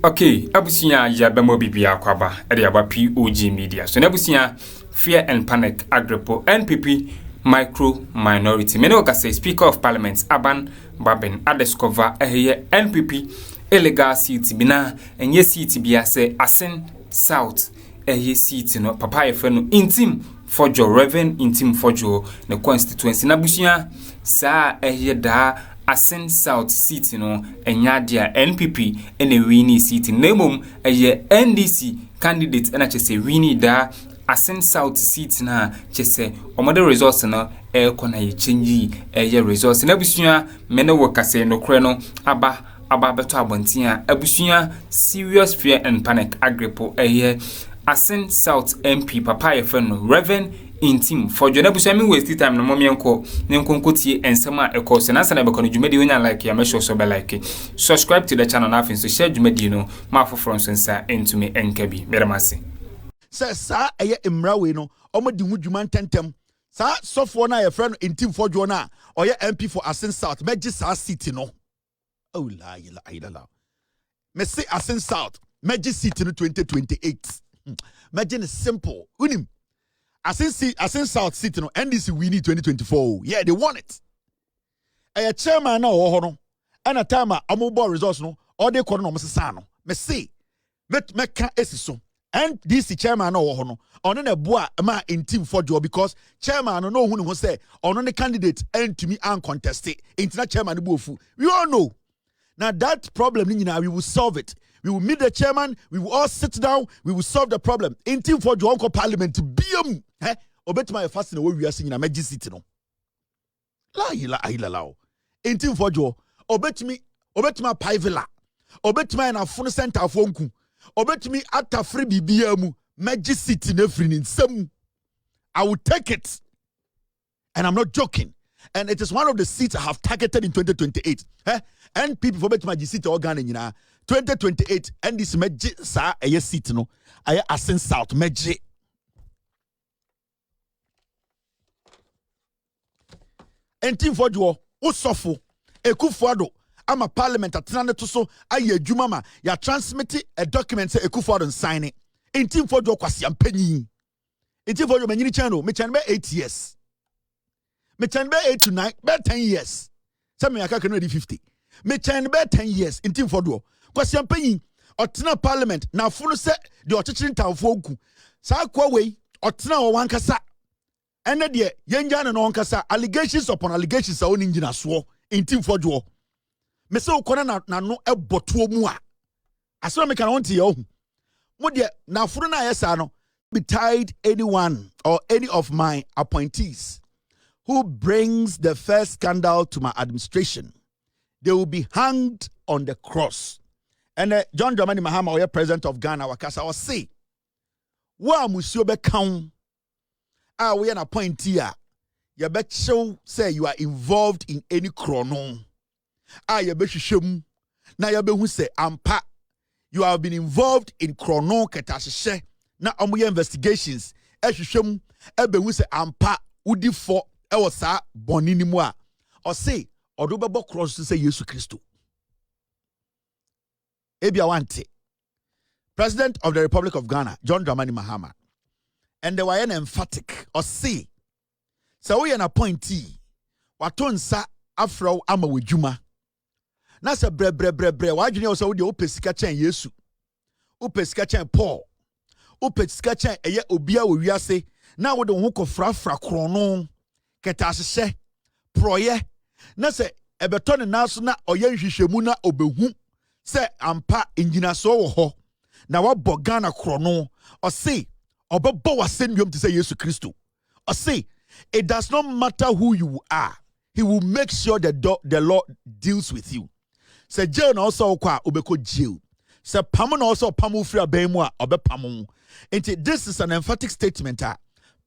Okay, abusia ya bemo bibia kwaba ede aba POG Media. So nabusia fear and panic agrepo NPP micro minority. Mene okase Speaker of Parliament Sp.Bagbin discover NPP illegal seat bina enye seat bia se Asin South seat no papa yefe no Ntim Fordjour Reverend Ntim Fordjour ne constituency nabusia sa da Asin South seat no enyadia NPP ene wini seat nemom NDC candidate ena chese wini da Asin South seat na chese omode resource no kona ye change resource na busua mene wokase no kre no aba beto abontia abusua serious fear and panic agrepo Asin South MP papa ye friend no Reverend Ntim Fordjour na busua mi waste time no momienko ne nkonkotie ensema ekose na sana be kono dwumadi wonya like ya make sure so be like subscribe to the channel na afin so share dwumadi no ma foforo nsa entumi enkabi meremase sa emra we no omodi hu dwuma ntentem sa sofo na ye friend Ntim Fordjour na oye MP for Asin South meji sa city no oh la ila me say Asin South meji city no 2028 imagine it's simple unim Asin South city no NDC we need 2024 yeah they want it a chairman na wo ho no and a time amobo resource no all they call no msesa no me say meka esiso and this chairman na wo ho no ono na boa ma Ntim Fordjour because chairman no hu ne ho say ono ne candidate and to me and contest it international chairman bofu we all know now that problem we will solve it. We will meet the chairman. We will all sit down. We will solve the problem. Ntim Fordjour onko parliament BM. Obetima fast in the way we are singing a magic city no. La ila. Ntim Fordjour obetima paivela. Obetima na phone center fonku. Obetimi ata free BBM magic city ne free nsam. I will take it. And I'm not joking. And it is one of the seats I have targeted in 2028. And people for my seat organ in 2028 and this meji sa a seat no I Asin South meji. Ntim Fordjour usofo Akuffo Addo ama parliament atena to so aye adwuma ma ya transmit a document say Akuffo Addo sign it. Ntim Fordjour kwasi ampanyi. Ntim Fordjour manyini channel me chan be 8 years. Me chan be 8 to 9 be 10 years. Some me aka can 50. Me chan be 10 years Ntim Fordjour. Kwasi ampanyi otena parliament na funu se de ochichiri ntamfo ogu. Sa kwa we otena wo wankasa. Ene de yenja na wankasa allegations upon allegations a oni ngina so Ntim Fordjour. Me se ukona na no eboto mu a. Aso me kan wonte ye ohu. Mo de na funu na yesa no be tied anyone or any of my appointees who brings the first scandal to my administration, they will be hanged on the cross. And John Dramani Mahama, or president of Ghana, Wakasa, was say, "Wa musio be count. We an appointee. You bet show say you are involved in any chrono. You bet shum. Na you be who say ampa. You have been involved in chrono ketashe. Na amuye investigations. Shum. Ebe who say ampa. Udi for sa bonini moi. Or say odubabo cross to say Yesu Christo. Ebiawante, President of the Republic of Ghana, John Dramani Mahama, and they were an emphatic or say, so we an appointee, waton sa afro ama wejuma. Nasa bre, why do you also the upesika chen Yesu, upesika chen Paul, upesika chen eye obia wiase, na wo de ho kofra krono, ketashe, proye, nasa ebeton naso na oye hwehwemu na obehu. Say ampa ingina so ho na wabɔ Ghana krono or say obebo wasendwom to say Yesu Christo or say it does not matter who you are, he will make sure that the Lord deals with you. Say jail na also kwa obeko jail, say pamo na also pamo free abemu a obe pamo. And this is an emphatic statement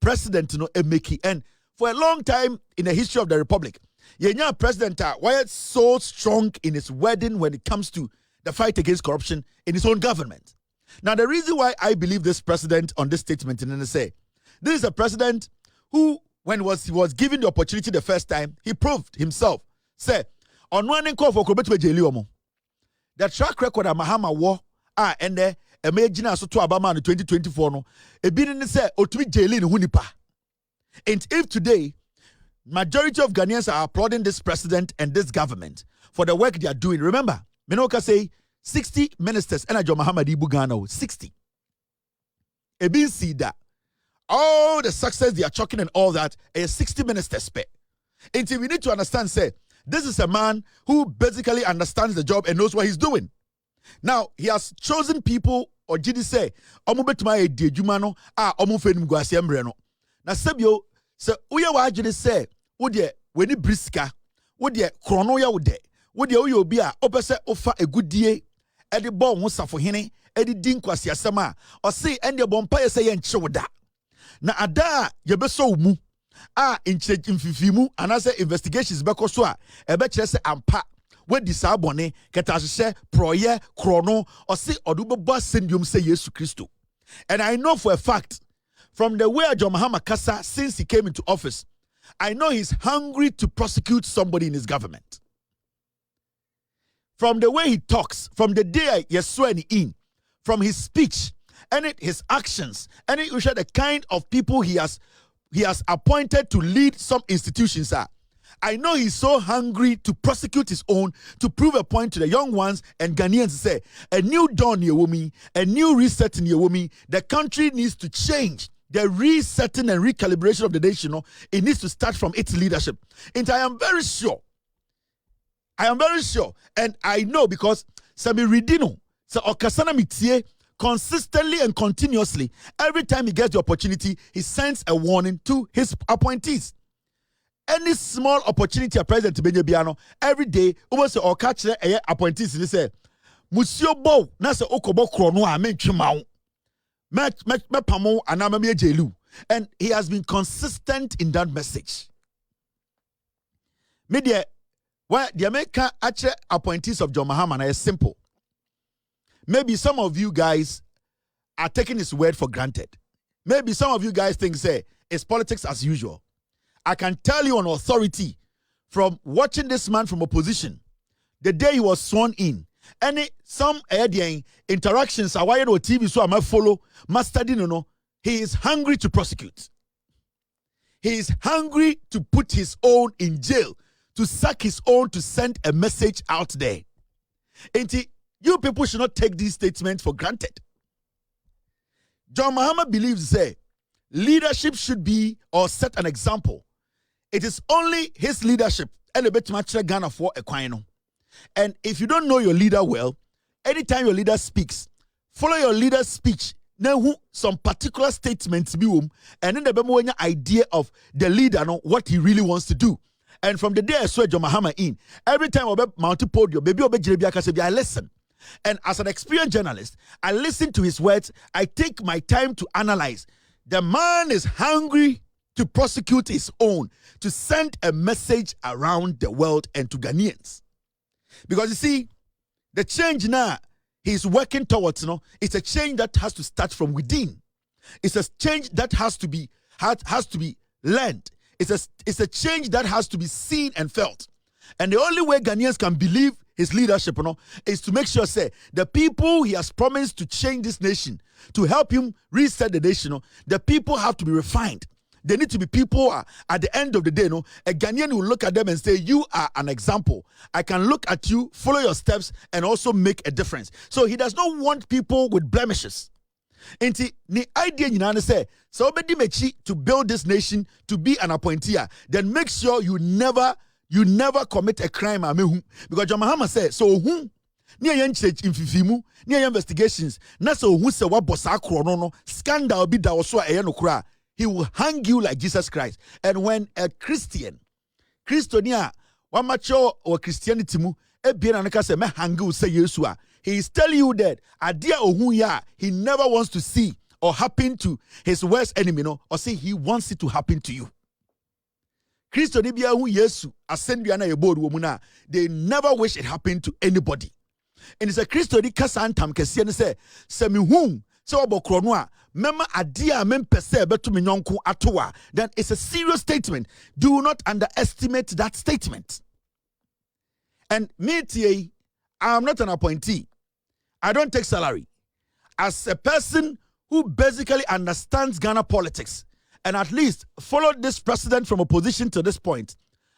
president no emeki. And for a long time in the history of the republic yenya president why so strong in his wording when it comes to the fight against corruption in his own government. Now, the reason why I believe this president on this statement, and say, this is a president who, when he was given the opportunity the first time, he proved himself. Say, on running call for Kobetu Jeliomo. the track record of Mahama war and the imagine so to Abama in 2024 no e bi ni say otumi jail ni hunipa. And if today majority of Ghanaians are applauding this president and this government for the work they are doing, remember Menoka say 60 ministers and John Mahama di Bugano 60 e bi see that all the success they are chucking and all that is 60 ministers pay. Until we need to understand, say, this is a man who basically understands the job and knows what he's doing. Now, he has chosen people, or did he say, Omubetuma Edjumano, Omufenim Guasiambreno. Now, Sabio, so Uya Wajidi say, Would when he briska, would ye chronoya would ye Uyobia, Opese offer a good day, Eddie Bon Musa for Hine, Eddie Dinkwasi Asama, or say, and your bompire say, and show that. Na ada yebeso mu infifimu anase investigations beko so ebe kire se ampa wedi sa bone keta hye proye krono o se odubebo asendum se Yesu Kristo. And I know for a fact from the way John Mahama kasa since he came into office, I know he's hungry to prosecute somebody in his government. From the way he talks, from the day you swear in, from his speech, and his actions, and the kind of people he has appointed to lead some institutions are. I know he's so hungry to prosecute his own, to prove a point to the young ones and Ghanaians, say a new dawn near women, a new reset in your woman. The country needs to change. The resetting and recalibration of the nation, it needs to start from its leadership. And I am very sure, and I know because Sami Ridino, so Okasana Mitie, consistently and continuously, every time he gets the opportunity, he sends a warning to his appointees. Any small opportunity a president Benjabiano, every day, almost or catch the appointees, they say, Monsieur Bo, Nasa Okobo Krono, I mean Chimau, Mepamo, and Amamia Jelu. And he has been consistent in that message. Media, where the American actual appointees of John Mahama is simple. Maybe some of you guys are taking his word for granted. Maybe some of you guys think, say, it's politics as usual. I can tell you on authority from watching this man from opposition, the day he was sworn in, some interactions are wired on TV, so I might follow, study, he is hungry to prosecute. He is hungry to put his own in jail, to sack his own, to send a message out there. You people should not take these statements for granted. John Mahama believes, say, leadership should be or set an example. It is only his leadership and a bit much Ghana for a quino. And if you don't know your leader well, anytime your leader speaks, follow your leader's speech. Now, some particular statements be and then the idea of the leader, what he really wants to do. And from the day I saw John Mahama in, every time I mount podium, baby, I listen. And as an experienced journalist, I listen to his words. I take my time to analyze. The man is hungry to prosecute his own, to send a message around the world and to Ghanaians. Because you see, the change now he's working towards, it's a change that has to start from within. It's a change that has to be learned. It's a change that has to be seen and felt. And the only way Ghanaians can believe his leadership, is to make sure, say, the people he has promised to change this nation, to help him reset the nation, the people have to be refined. They need to be people at the end of the day, a Ghanaian will look at them and say, you are an example. I can look at you, follow your steps, and also make a difference. So he does not want people with blemishes. And the idea say, so to build this nation, to be an appointee, then make sure you never commit a crime. Because John Mahama said, so who near yen church in fifimu, near investigations, na so who se wa bossa krono scandal be da so a he will hang you like Jesus Christ. And when a Christiania, one macho or Christianity mu, e bien anaka se me hang you say Yesua. He is telling you that adia ohun ya, he never wants to see or happen to his worst enemy, or say he wants it to happen to you. Christo ni bia hu Yesu ascendu na yebodu womuna, they never wish it happened to anybody. And it's a Christo ni kasa antam kese ne say se me hu se obokro no a mema adia mempese betu me nyonko atoa, then it's a serious statement. Do not underestimate that statement. And me tie I am not an appointee. I don't take salary. As a person who basically understands Ghana politics and at least followed this president from opposition to this point,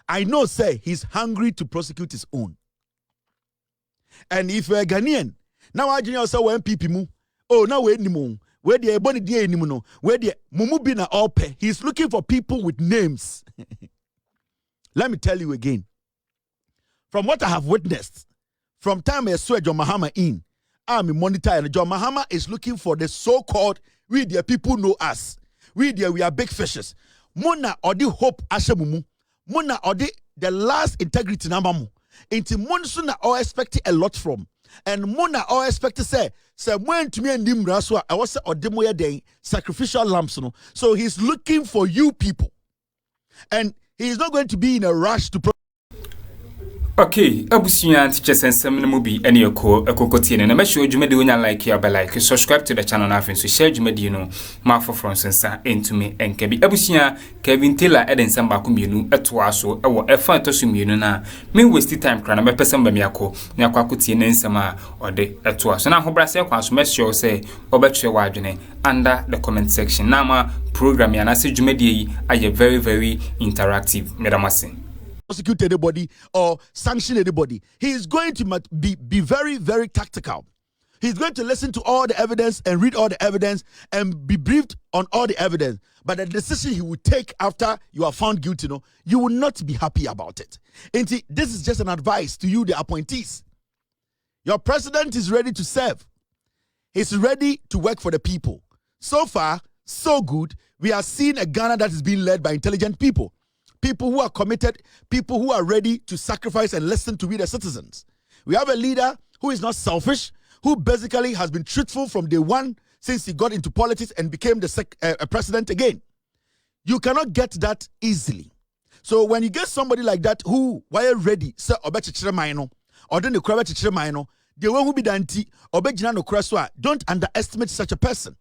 I know, say, he's hungry to prosecute his own. And if you're a Ghanaian, now I also when people mu, oh, now we're anymore. Where the ebony dia anymore, where the Mumubina Ope, he's looking for people with names. Let me tell you again. From what I have witnessed, from time I saw John Mahama in, I'm a monitor, and John Mahama is looking for the so-called, we the people know us. We are big fishes. Mona or the hope ashamumu. Mona or the last integrity namamu. Into Monsuna or expect a lot from. And Mona or expect to say when to me and Dim Raswa, I was or Demoya day sacrificial lambs. So he's looking for you people. And he's not going to be in a rush to okay, abusia teachers and some movie any ekokoti na make sure jumedi wonya like ya like subscribe to the channel na so share jumedi no ma for from sensa entumi enkebi abusia Kevin Taylor eden samba ko mienu eto aso ewo efa to so mienu na me waste time kra na me person ba me akoti na nsama ode eto aso na hobrase kwa so make sure say obetwe wadwene under the comment section na ma program ya na se jumedi yi aye very very interactive medamase prosecute anybody or sanction anybody. He is going to be very, very tactical. He's going to listen to all the evidence and read all the evidence and be briefed on all the evidence. But the decision he will take after you are found guilty, you will not be happy about it. And this is just an advice to you, the appointees. Your president is ready to serve. He's ready to work for the people. So far, so good. We are seeing a Ghana that is being led by intelligent people. People who are committed, people who are ready to sacrifice and listen to we the citizens. We have a leader who is not selfish, who basically has been truthful from day one since he got into politics and became the president again. You cannot get that easily. So when you get somebody like that who, while ready, say, or then the crowd, the one who be danti, don't underestimate such a person.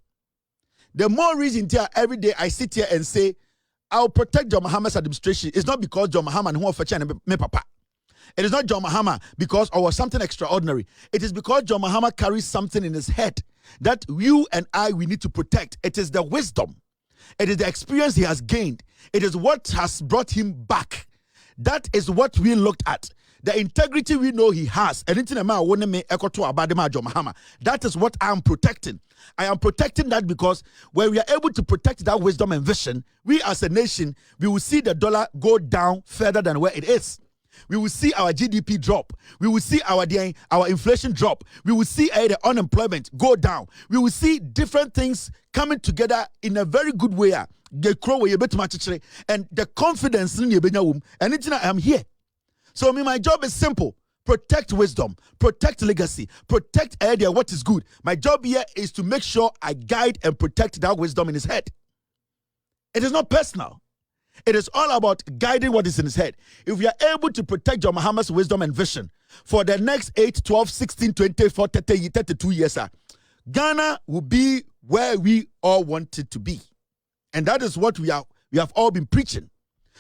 The more reason here, every day I sit here and say, I'll protect John Mahama's administration. It's not because John Mahama who offered me papa. It is not John Mahama because or something extraordinary. It is because John Mahama carries something in his head that you and we need to protect. It is the wisdom. It is the experience he has gained. It is what has brought him back. That is what we looked at. The integrity we know he has. That is what I am protecting. I am protecting that because when we are able to protect that wisdom and vision, we as a nation, we will see the dollar go down further than where it is. We will see our GDP drop. We will see our inflation drop. We will see the unemployment go down. We will see different things coming together in a very good way. And the confidence in you, and I am here. So my job is simple. Protect wisdom, protect legacy, protect idea what is good. My job here is to make sure I guide and protect that wisdom in his head. It is not personal. It is all about guiding what is in his head. If we are able to protect John Mahama's wisdom and vision for the next 8, 12, 16, 24, 30, 32 years, Ghana will be where we all want it to be. And that is what we have all been preaching.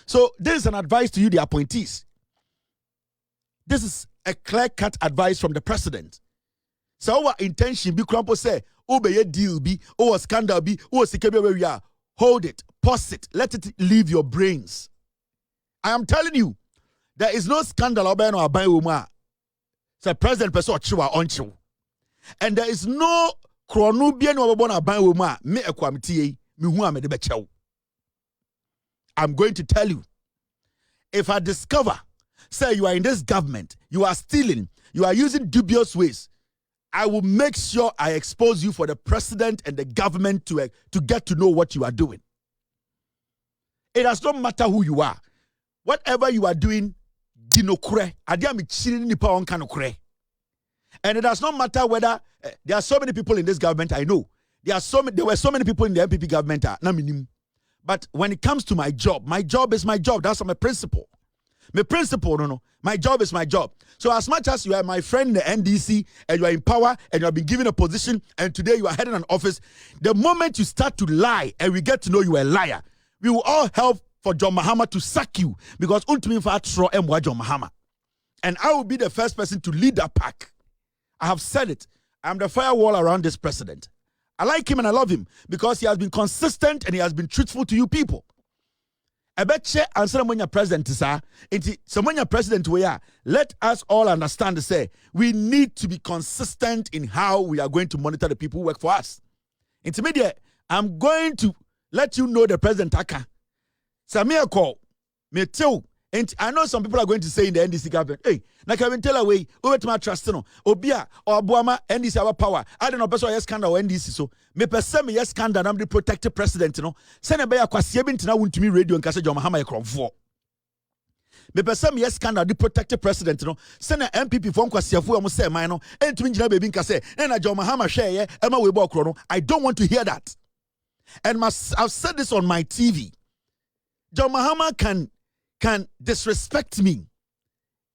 So this is an advice to you, the appointees. This is a clear-cut advice from the president. So our intention be crumple say, be deal be, scandal be, security where we are. Hold it, pause it, let it leave your brains. I am telling you, there is no scandal about no Bawumia. So president person on chill. And there is no chronobian or Bawumia me equamity me who am the bechow. I'm going to tell you, if I discover say you are in this government, you are stealing, you are using dubious ways, I will make sure I expose you for the president and the government to get to know what you are doing. It does not matter who you are. Whatever you are doing, and it does not matter whether there are so many people in this government, I know. There were so many people in the MPP government. But when it comes to my job is my job. That's my principle. My principle, no. My job is my job. So as much as you are my friend in the NDC and you are in power and you have been given a position and today you are heading an office, the moment you start to lie and we get to know you are a liar, we will all help for John Mahama to sack you because ultimately for John Mahama. And I will be the first person to lead that pack. I have said it. I'm the firewall around this president. I like him and I love him because he has been consistent and he has been truthful to you people. I bet you answer when you're president, sir. So when you're president, let us all understand, say, we need to be consistent in how we are going to monitor the people who work for us. Intermediate, I'm going to let you know the president Aka. Samia call me too. And I know some people are going to say in the NDC government, hey, na Kevin tell away, over to my trust no, Obia or Buama, NDC our power. I don't know, person yes scandal or NDC so. Me person me yes scandal, I'm the protected president, you know. Send a bear kwasiebin tina wun to me radio and kase Mahama Akroma. Me person me yes scandal, the protected president, you know. Send a MPP from kwasiafu amu say mine no. And to me jina baby kase, and a Mahama share ye, Emma Webo Krono. I don't want to hear that. And I've said this on my TV. John Mahama can disrespect me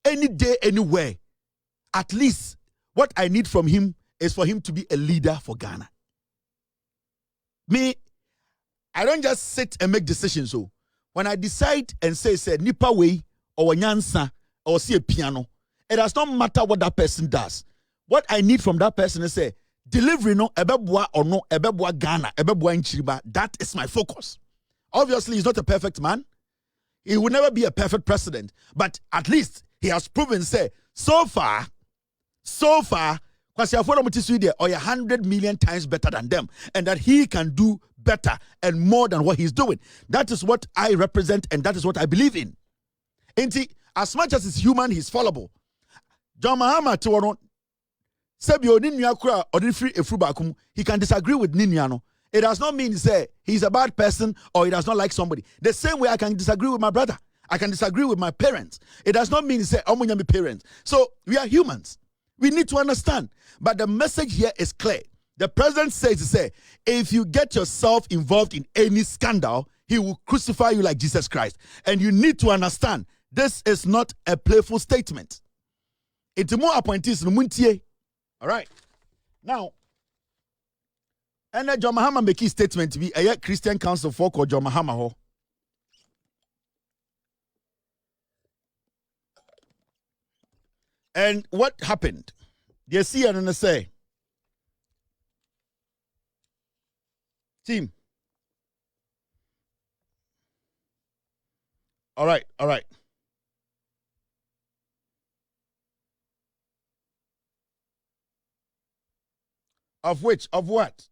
any day, anywhere. At least what I need from him is for him to be a leader for Ghana. Me, I don't just sit and make decisions. So when I decide and say nipa way or nyansa or see a piano, it does not matter what that person does. What I need from that person is say delivery no ebebua or no ebebua Ghana ebebua inchiriba. That is my focus. Obviously, he's not a perfect man. He will never be a perfect president, but at least he has proven, say, so far, Kwasi Aforo Mutisui or 100 million times better than them, and that he can do better and more than what he's doing. That is what I represent, and that is what I believe in. As much as he's human, he's fallible. John Mahama Tiwano, Sebio Ninya Kura or Efrubakum, he can disagree with Ninyano. It does not mean say he's a bad person or he does not like somebody. The same way I can disagree with my brother. I can disagree with my parents. It does not mean say I'm my parents. So we are humans. We need to understand. But the message here is clear. The president says, if you get yourself involved in any scandal, he will crucify you like Jesus Christ. And you need to understand, this is not a playful statement. It's more appointees. All right. Now, and John Mahama make his statement to be a Christian Council for John Mahama ho. And what happened? They see and say, team. All right. Of which? Of what?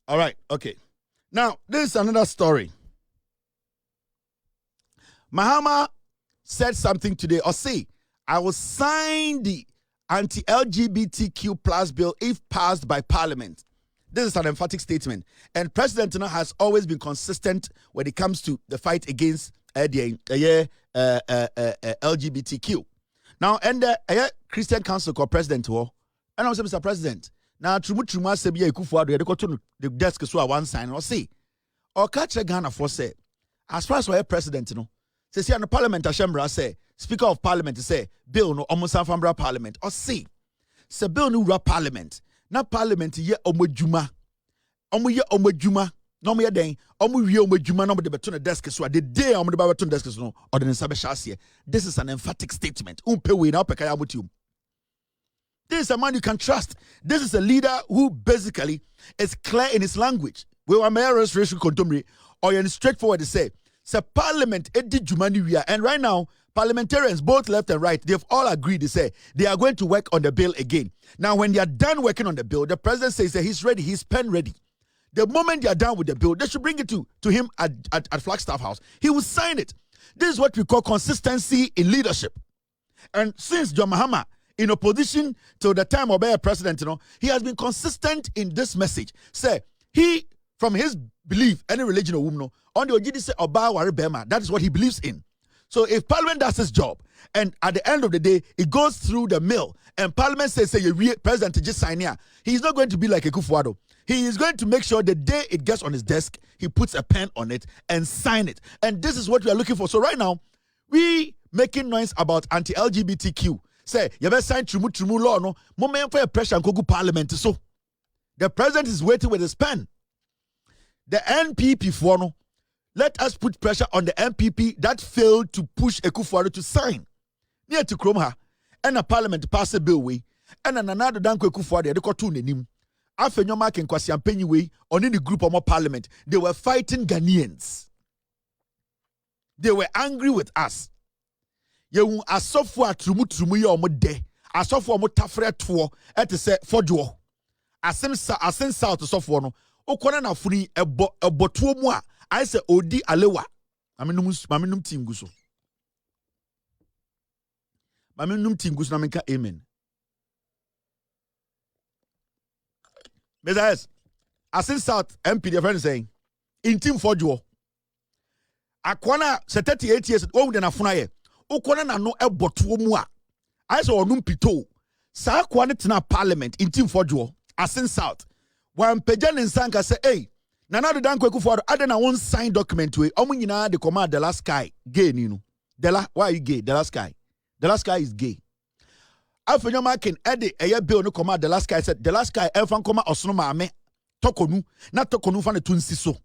All right, okay. Now, this is another story. Mahama said something today, or say, I will sign the anti-LGBTQ plus bill if passed by Parliament. This is an emphatic statement. And President has always been consistent when it comes to the fight against LGBTQ. Now, and the Christian Council called President, and I was Mr. President. Now, Trumutuma Sebia Akuffo Addo, they go to the desk so one sign or say, or catch a Ghana for say, as far as we're president, say, the Parliament, Ashembra say, Speaker of Parliament say, Bill no almost Fambra Parliament, or say, Bill no Parliament, na Parliament ye omojuma, no me den, omujuma no the between the desk so the day the between desk no or the Sabashas. This is an emphatic statement. Umpe now pekaya mutu. This is a man you can trust. This is a leader who basically is clear in his language. We were mayor's racial contumely, or you're straightforward to say, Parliament, and right now, parliamentarians, both left and right, they've all agreed to say they are going to work on the bill again. Now, when they are done working on the bill, the president says that he's ready, he's pen ready. The moment they are done with the bill, they should bring it to him at Flagstaff House. He will sign it. This is what we call consistency in leadership. And since John Mahama, in opposition to the time of being president, he has been consistent in this message. Say, he, from his belief, any religion or woman, on the Ojidi say, Oba Wari Bema, that is what he believes in. So if Parliament does its job, and at the end of the day, it goes through the mill, and Parliament says, President, just sign here, he's not going to be like Akuffo Addo. He is going to make sure the day it gets on his desk, he puts a pen on it and sign it. And this is what we are looking for. So right now, we making noise about anti-LGBTQ. Say, you better sign trumu law, no? Moment for pressure and go to Parliament. So the president is waiting with his pen. The NPP for no. let us put pressure on the MPP that failed to push Akuffo to sign. Near to Akroma, and a parliament pass a bill way, and another Danko Akuffo they got 2 Ntim. After your mark and Kwasiampenyi way on any group of more parliament, they were fighting Ghanaians. They were angry with us. You are so far trumu ya omo de. Asofo omo tafre to et se Fordjour. Asen south sofo no. Okona na funi ebotuo mu a I say odi alewa. Maminum tinguso. Maminum tinguso na menka amen. Mesias, Asen South MP the friend saying Ntim Fordjour. Akwana se 38 years o de na funa ye. Okona na no ebotuo mu a I say onum pito. Sa akwana tena parliament Ntim Fordjour Asen South. Wan peja ne nsanka say hey Nana Danko Akuffo Addo na one sign document we omo nyina de command the last guy gay ni no. Why are you gay? The last guy. The last guy is gay. Afenyo makin ede eye bill no command the last guy said the last guy elfan koma osono maame tokonu na tokonu fa ne tunsi so.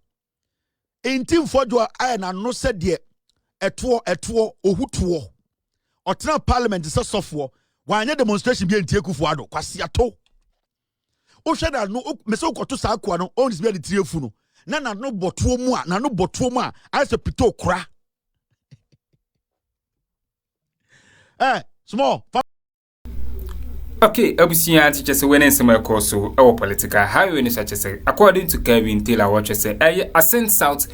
Ntim Fordjour aya na no said de eto ohutuo. Otena parliament se sofo wanye demonstration bi entie Akuffo Addo kwase ato. O sheda no mese ukoto sa akwa no on is be the triefu no. Na no botuo mu a I say pito kra. Small. Okay, abusia teacher say when nsema so our political how you such say according to Kevin Taylor what say Asen South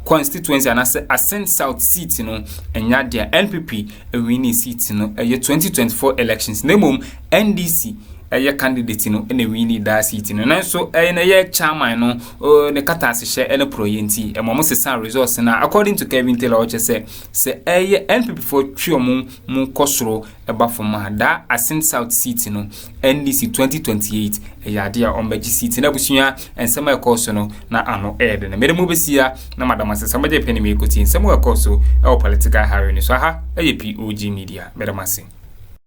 constituency and Asen South seat no enya dia NPP winning seat no 2024 elections nemum NDC candidate no ene winning that seat no nanso na chairman no ne kata se ene proyenti mo se san resource na according to Kevin Taylor what say NPP for twom mu kosoro eba from da Asen South seat no NDC 2028 dia ombaji seat na busua ensema ekoso no na ano ede na meremu besia na madam asesa maje peni me koti ensema ekoso e political harry ni so aha POG Media meremase